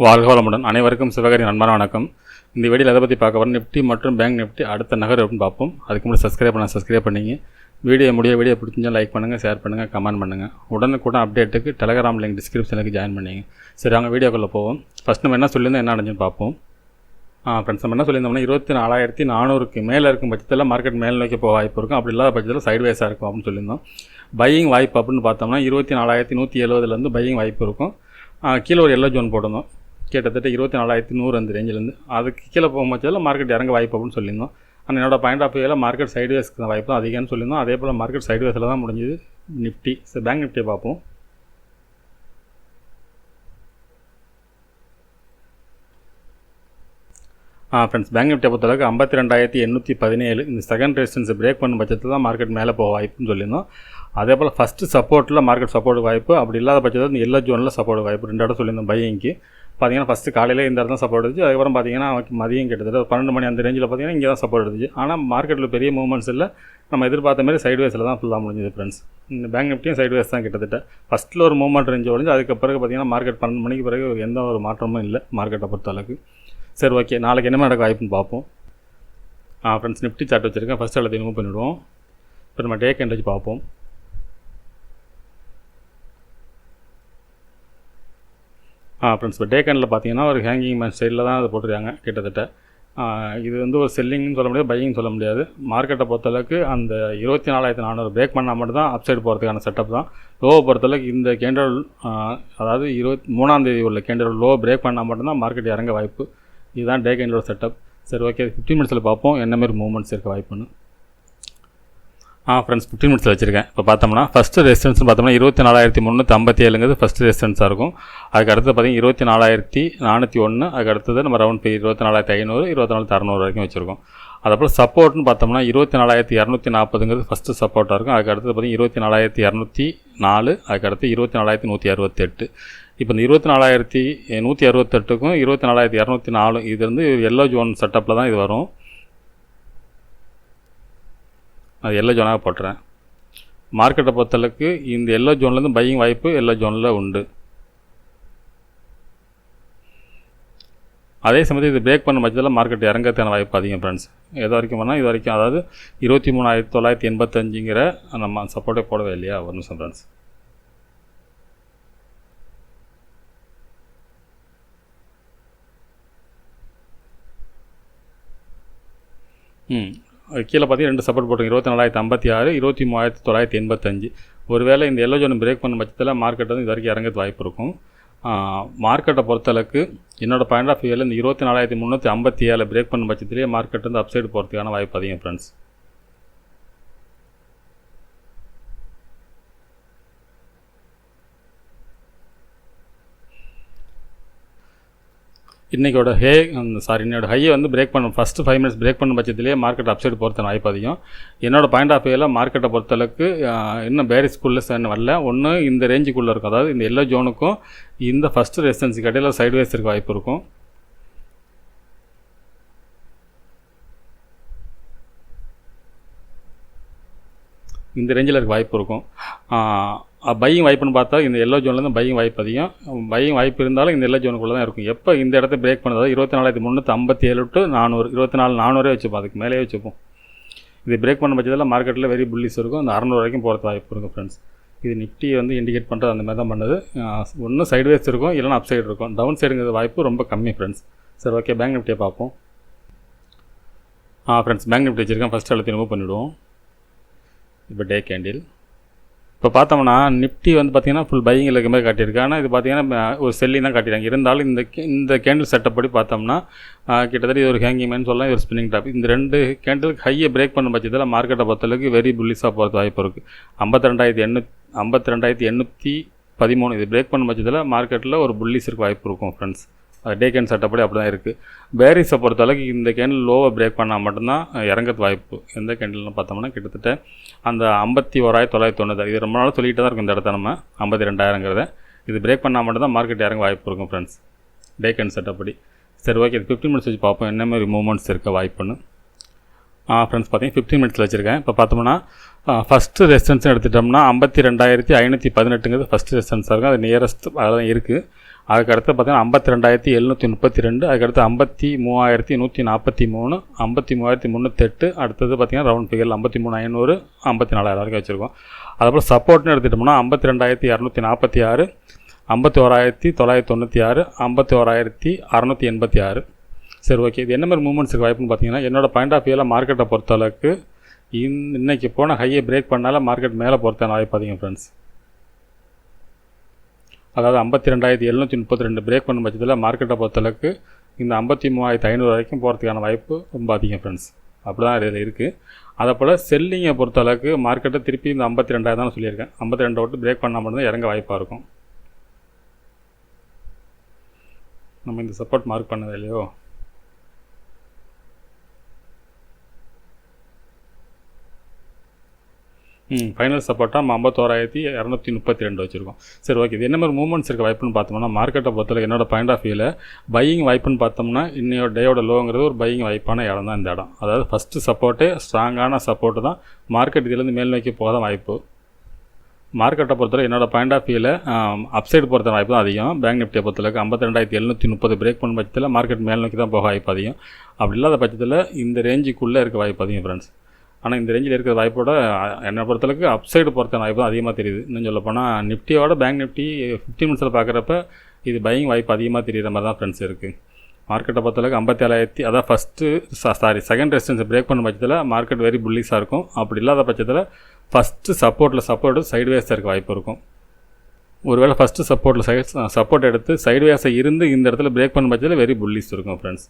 வாழ்க வளமுடன். அனைவருக்கும் சிவகாரி நண்பன வணக்கம். இந்த வீடியோவில் எதை பற்றி பார்க்க வரோம், நிஃப்டி மற்றும் பேங்க் நிஃப்டி அடுத்த நகர் அப்படின்னு பார்ப்போம். அதுக்கு முன்னாடி சப்ஸ்கிரைப் பண்ணிங்க. வீடியோ பிடிச்சிருந்தால் லைக் பண்ணுங்கள், ஷேர் பண்ணுங்கள், கமெண்ட் பண்ணுங்கள். உடனுக்குடன் அப்டேட்டுக்கு டெலகிராம் லிங்க் டிஸ்கிரிப்ஷனுக்கு ஜாயின் பண்ணிங்க. சரி, அவங்க வீடியோக்குள்ளே போவோம். ஃபஸ்ட் நம்ம என்ன சொல்லியிருந்தோம், என்ன நடந்துன்னு பார்ப்போம். ஃப்ரெண்ட்ஸ், நம்ம என்ன சொல்லியிருந்தோம்னா 24,400க்கு மேலே இருக்கும் பட்சத்தில் மார்க்கெட் மேல் நோக்கி போக வாய்ப்பு இருக்கும். அப்படி இல்லாத பட்சத்தில் சைட்வேஸாக இருக்கும் அப்படின்னு சொல்லியிருந்தோம். பையிங் வாய்ப்பு அப்படின்னு பார்த்தோம்னா 24,170 பையிங் வாய்ப்பு இருக்கும். கீழே ஒரு எல்லோ ஜோன் போடணும், கிட்டத்தட்ட 24,100 அந்த ரேஞ்சிலேருந்து. அதுக்கு கீழே போகும்போது மார்க்கெட் இறங்க வாய்ப்பு அப்படின்னு சொல்லியிருந்தோம். ஆனால் என்னோட பாயிண்ட் ஆஃப் வியூவில் மார்க்கெட் சைட்வேஸ்க்கு தான் வாய்ப்பு தான் அதிகம்னு சொல்லியிருந்தோம். அதே போல் மார்க்கெட் சைட்வேஸில் தான் முடிஞ்சுது நிஃப்டி. சரி, பேங்க் நிஃப்டியை பார்ப்போம். ஃப்ரெண்ட்ஸ், பேங்க் நிஃப்டியை பொறுத்தளவுக்கு 52,817 இந்த செகண்ட் ரெசிஸ்டன்ஸை பிரேக் பண்ணும் பட்சத்தில் தான் மார்க்கெட் மேலே போக வாய்ப்புன்னு சொல்லியிருந்தோம். அதே போல் ஃபஸ்ட்டு சப்போர்ட்டில் மார்க்கெட் சப்போர்ட் வாய்ப்பு, அப்படி இல்லாத பட்சத்தில் இந்த எல்லோ ஜோனில் சப்போர்ட் வாய்ப்பு. 2 இடம் சொல்லியிருந்தோம் பையிங்க்கு. பார்த்தீங்கன்னா ஃபஸ்ட்டு காலையில் இந்த இடத்துல சப்போர்ட் இருந்துச்சு. அதுக்கப்புறம் பார்த்தீங்கன்னா மதியம் கிட்டத்தட்ட 12 மணி அந்த ரேஞ்சில் பார்த்தீங்கன்னா இங்கே தான் சப்போர்ட் இருந்துச்சு. ஆனால் மார்க்கெட்டில் பெரிய மூவ்மெண்ட்ஸ் இல்லை. நம்ம எதிர்பார்த்த மாதிரி சைட்வேஸில் தான் ஃபுல்லாக முடிஞ்சுது ஃப்ரெண்ட்ஸ். இந்த பேங்க் நிஃப்டியும் சைட்வேஸ் தான் கிட்டத்தட்ட. ஃபஸ்ட்டில் ஒரு மூவ்மெண்ட் ரேஞ்சு ஒழிஞ்சு அதுக்கு பிறகு பார்த்தீங்கன்னா மார்க்கெட் 12 மணிக்கு பிறகு எந்த ஒரு மாற்றமும் இல்லை மார்க்கெட்டை பொறுத்தளவுக்கு. சரி, ஓகே, நாளைக்கு என்ன நடக்க வாய்ப்புன்னு பார்ப்போம். ஃப்ரெண்ட்ஸ், நிஃப்டி சார்ட் வச்சுருக்கேன். ஃபஸ்ட் எல்லாத்தையும் மூவ் பண்ணிவிடுவோம். இப்போ நம்ம டே கேண்டேஜ் பார்ப்போம். ஃப்ரெண்ட்ஸ், இப்போ டே கேண்டில் பார்த்தீங்கன்னா ஒரு ஹேங்கிங் மேன் ஸ்டைலில் தான் அதை போட்டிருக்காங்க கிட்டத்தட்ட. இது வந்து ஒரு செல்லிங்னு சொல்ல முடியாது, பையிங் சொல்ல முடியாது. மார்க்கெட்டை பொறுத்தளவுக்கு அந்த 24,400 பிரேக் பண்ணால் மட்டும் தான் அப் சைடு போகிறதுக்கான செட்டப் தான். லோவை பொறுத்தளவுக்கு இந்த கேண்டல், அதாவது 23ஆம் தேதி உள்ள கேண்டல் லோ பிரேக் பண்ணால் மட்டும்தான் மார்க்கெட் இறங்க வாய்ப்பு. இதுதான் டே கேண்டலோட செட்டப். சரி, ஓகே, 15 மினிட்ஸில் பார்ப்போம் என்ன மாதிரி மூவ்மெண்ட்ஸ் இருக்க வாய்ப்புன்னு. ஃப்ரெண்ட்ஸ், 15 மினிட்ஸில் வச்சுருக்கேன். இப்போ பார்த்தோம்னா ஃபஸ்ட்டு ரெசிஸ்டன்ஸ் பார்த்தோம்னா 24,357 ஃபஸ்ட்டு ரெசிஸ்டன்ஸாக இருக்கும். அதுக்கு அடுத்து பார்த்தீங்கன்னா 24,401. அதுக்கு அடுத்தது நம்ம ரவுண்ட் போய் 24,500, 24,600 வரைக்கும் வச்சுருக்கோம். அதுக்கப்புறம் சப்போர்ட்னு பார்த்தோம்னா 24,240 ஃபஸ்ட்டு சப்போர்ட்டாக இருக்கும். அதுக்கு அடுத்தது பார்த்தீங்கன்னா 24,204. அதுக்கு அடுத்து 24,168. இப்போ இந்த 24,168க்கும் 24,204 இது வந்து எல்லோ ஜோன் செட்டப்பில் தான் இது வரும். அது எல்லோ ஜோனாக போட்டுறேன். மார்க்கெட்டை பொறுத்தளவுக்கு இந்த எல்லோ ஜோன்லேருந்து பையிங் வாய்ப்பு எல்லோ ஜோனில் உண்டு. அதே சமயத்தில் இது பிரேக் பண்ண பட்சத்தில் மார்க்கெட் இறங்கிறதுக்கான வாய்ப்பு அதிகம் ஃப்ரெண்ட்ஸ். எது வரைக்கும் பண்ணால் இது வரைக்கும், அதாவது 23,985 நம்ம சப்போர்ட்டே போடவே இல்லையா. ஒரு நிமிஷம் ஃப்ரெண்ட்ஸ். கீழே பார்த்தீங்கன்னா 2 சப்போர்ட் போட்டுங்க, 24,056, 23,985. ஒருவேளை இந்த எல்லோ ஜோன் பிரேக் பண்ண பட்சத்தில் மார்க்கெட் வந்து இது வரைக்கும் இறங்கிறது வாய்ப்பு இருக்கும். மார்க்கெட்டை பொறுத்தளவுக்கு என்னோடய பாயிண்ட் ஆஃப் வியூவில் இந்த 24,357 பிரேக் பண்ண பட்சத்திலேயே மார்க்கெட் வந்து அப் சைடு போகிறதுக்கான வாய்ப்பு அதிகம் ஃப்ரெண்ட்ஸ். என்னோட ஹையை வந்து பிரேக் பண்ண ஃபஸ்ட்டு 5 மினிட்ஸ் பிரேக் பண்ண பட்சத்திலேயே மார்க்கெட் அப் சைடு போகிறதுக்கு வாய்ப்பு அதிகம். என்னோட பாயிண்ட் ஆஃப் வியூவில் மார்க்கெட்டை பொறுத்தளவுக்கு இன்னும் பேரிஸ்குள்ளே வரல. ஒன்று இந்த ரேஞ்சுக்குள்ளே இருக்கும், அதாவது இந்த எல்லோ ஜோனுக்கும் இந்த ஃபஸ்ட்டு ரெசிஸ்டன்ஸுக்கு இடையில சைட்வேஸ் இருக்க வாய்ப்பு இருக்கும். இந்த ரேஞ்சில் இருக்க வாய்ப்பு இருக்கும். பையிங் வாய்ப்புன்னு பார்த்தா இந்த எல்லோ ஜோன்லேருந்து பையிங் வாய்ப்பு அதிகம். பையிங் வாய்ப்பு இருந்தாலும் இந்த எல்லோ ஜோனுக்குள்ளே தான் இருக்கும். எப்போ இந்த இடத்த பிரேக் பண்ணதோ 24,357 to 400, 24,400 வச்சுப்போம், அதுக்கு மேலே வச்சுப்போம். இது பிரேக் பண்ண பட்சத்தில் மார்க்கெட்டில் வெரி புல்லிஸ் இருக்கும். அந்த 600 வரைக்கும் போகிறது வாய்ப்பு இருக்கும் ஃப்ரெண்ட்ஸ். இது நிஃப்டி வந்து இண்டிகேட் பண்ணுறது அந்த மாதிரி தான் பண்ணுது. ஒன்று சைட்வேஸ் இருக்கும், இல்லைனா அப் சைடு இருக்கும். டவுன் சைடுங்கிறது வாய்ப்பு ரொம்ப கம்மி ஃப்ரெண்ட்ஸ். சரி, ஓகே, பேங்க் நிஃப்டியை பார்ப்போம். ஃப்ரெண்ட்ஸ், பேங்க் நிஃப்டி வச்சுருக்கேன். ஃபஸ்ட்டு எல்லாத்தையும் ரிமூவ் பண்ணிவிடுவோம். இப்போ டே கேண்டில் இப்போ பார்த்தோம்னா நிஃப்டி வந்து பார்த்திங்கன்னா ஃபுல் பையிங்கில் இருக்க மாதிரி காட்டியிருக்கு. ஆனால் இது பார்த்திங்கன்னா ஒரு செல்லிங் தான் காட்டியிருக்காங்க. இருந்தாலும் இந்த கேண்டில் செட்டப் படி பார்த்தோம்னா கிட்டத்தட்ட இது ஒரு ஹேங்கிங் மேன் சொல்லலாம், இது ஒரு ஸ்பின்னிங் டாப். இந்த 2 கேண்டிலுக்கு ஹையை பிரேக் பண்ண பட்சத்தில் மார்க்கெட்டை பொறுத்தளவுக்கு வெரி புல்லிஸாக போகிறது வாய்ப்பு இருக்குது. 52,813 இது பிரேக் பண்ண பட்சத்தில் மார்க்கெட்டில் ஒரு புல்லிஸ் இருக்க வாய்ப்பு இருக்கும் ஃப்ரெண்ட்ஸ். டே கேண்ட் செட்டப்படி அப்படி தான் இருக்குது. பேரிஸை பொறுத்தளவுக்கு இந்த கேண்டில் லோவை பிரேக் பண்ணால் மட்டும்தான் இறங்கிறது வாய்ப்பு. எந்த கேண்டில்னு பார்த்தோம்னா கிட்டத்தட்ட அந்த 51,990 இது ரொம்ப நாள் சொல்லிகிட்டு தான் இருக்கும். இந்த இடத்த நம்ம 52,000ங்கிறத இது பிரேக் பண்ணால் மட்டும்தான் மார்க்கெட் இறங்க வாய்ப்பு இருக்கும் ஃப்ரெண்ட்ஸ், டே கேண்ட் செட்டப்படி. சரி, ஓகே, 15 மினிட்ஸ் வச்சு பார்ப்போம் என்ன மாதிரி மூவ்மெண்ட்ஸ் இருக்க வாய்ப்புன்னு. ஃப்ரெண்ட்ஸ் பார்த்தீங்கன்னா 15 மினிட்ஸில் வச்சுருக்கேன். இப்போ பார்த்தோம்னா ஃபஸ்ட்டு ரெசிஸ்டன்ஸ் எடுத்துட்டோம்னா 52,518 ஃபஸ்ட்டு ரெசிஸ்டன்ஸாக இருக்கும். அது நியரஸ்ட் அதான் இருக்குது. அதுக்கடுத்து பார்த்தீங்கன்னா 52,732, அதுக்கடுத்து 53,143, 53,308, அடுத்தது பார்த்தீங்கன்னா ரவுண்ட் ஃபிகர் 53,500, 54,000 வரைக்கும் வச்சுருக்கோம். அதுபோல் சப்போர்ட்னு எடுத்துகிட்டோம்னா 52,246, 51,996, 51,686. சரி, ஓகே. இது என்ன மாதிரி மூவ்மெண்ட்ஸுக்கு வாய்ப்புன்னு பார்த்தீங்கன்னா, என்னோடய பாயிண்ட் ஆஃப் வியூவில் மார்க்கெட்டை பொறுத்தளவுக்கு இன்றைக்கி போன ஹையை பிரேக் பண்ணால மார்க்கெட் மேலே போகிறதான வாய்ப்பு அதிகம் ஃப்ரெண்ட்ஸ். அதாவது 52,732 பிரேக் பண்ணும் பட்சத்தில் மார்க்கெட்டை பொறுத்தளவுக்கு இந்த 53,500 வரைக்கும் போகிறதுக்கான வாய்ப்பு ரொம்ப அதிகம் ஃப்ரெண்ட்ஸ். அப்படி தான் இதில் இருக்குது. அதை போல் செல்லிங்கை பொறுத்தளவுக்கு மார்க்கெட்டை திருப்பி இந்த 52,000 தான் சொல்லியிருக்கேன். 52 விட்டு பிரேக் பண்ணால் மட்டும்தான் இறங்க வாய்ப்பாக இருக்கும். நம்ம இந்த சப்போர்ட் மார்க் பண்ணது இல்லையோ. ஃபைனல் சப்போர்ட்டாக நம்ம 51,232 வச்சுருக்கோம். சரி, ஓகே. இது என்ன மாதிரி மூவ்மெண்ட்ஸ் இருக்க வாய்ப்புன்னு பார்த்தோம்னா, மார்க்கெட்டை பொறுத்தவரை என்னோட பாயிண்ட் ஆஃப் வியூவில் பையிங் வாய்ப்புன்னு பார்த்தோம்னா இன்னையோட டேயோட லோங்கிறது ஒரு பையிங் வாய்ப்பான இடம் தான் இந்த இடம். அதாவது ஃபஸ்ட்டு சப்போர்ட்டே ஸ்ட்ராங்கான சப்போர்ட்டு தான். மார்க்கெட் இதிலேருந்து மேல் நோக்கி போக தான் வாய்ப்பு. மார்க்கெட்டை பொறுத்தவரை என்னோட பாயிண்ட் ஆஃப் வியூவில் அப்சைடு போகிறத வாய்ப்பு தான் அதிகம். பேங்க் நிஃப்டியை பொறுத்தளவுக்கு 52,730 பிரேக் பண்ண பட்சத்தில் மார்க்கெட் மேல் நோக்கி தான் போக வாய்ப்பு அதிகம். அப்படி இல்லாத பட்சத்தில் இந்த ரேஞ்சுக்குள்ளே இருக்க வாய்ப்பு அதிகம் ஃப்ரெண்ட்ஸ். ஆனால் இந்த ரேஞ்சில் இருக்கிற வாய்ப்போட என்னை பொறுத்தளவுக்கு அப்சைடு போகிறத வாய்ப்பு தான் அதிகமாக தெரியுது. இன்னும் சொல்ல போனால் நிஃப்டியோட பேங்க் நிஃப்டி 15 மினிட்ஸில் பார்க்குறப்ப இது பையிங் வாய்ப்பு அதிகமாக தெரிகிற மாதிரி தான் ஃப்ரெண்ட்ஸ் இருக்குது. மார்க்கெட்டை பொறுத்தளவுக்கு 57,000 அதான் செகண்ட் ரெசிஸ்டன்ஸை பிரேக் பண்ண பட்சத்தில் மார்க்கெட் வெரி புல்லிஷாக இருக்கும். அப்படி இல்லாத பட்சத்தில் ஃபஸ்ட்டு சப்போர்ட்டு சைட்வேஸாக இருக்க வாய்ப்பு இருக்கும். ஒருவேளை ஃபஸ்ட்டு சப்போர்ட் எடுத்து சைட்வேஸாக இருந்து இந்த இடத்துல பிரேக் பண்ண பட்சத்தில் வெரி புல்லிஷ் இருக்கும் ஃப்ரெண்ட்ஸ்.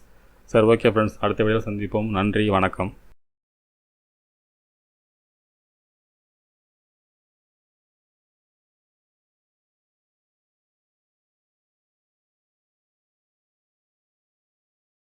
சரி, ஓகே ஃப்ரெண்ட்ஸ். அடுத்த வீடியோவில் சந்திப்போம். நன்றி, வணக்கம்.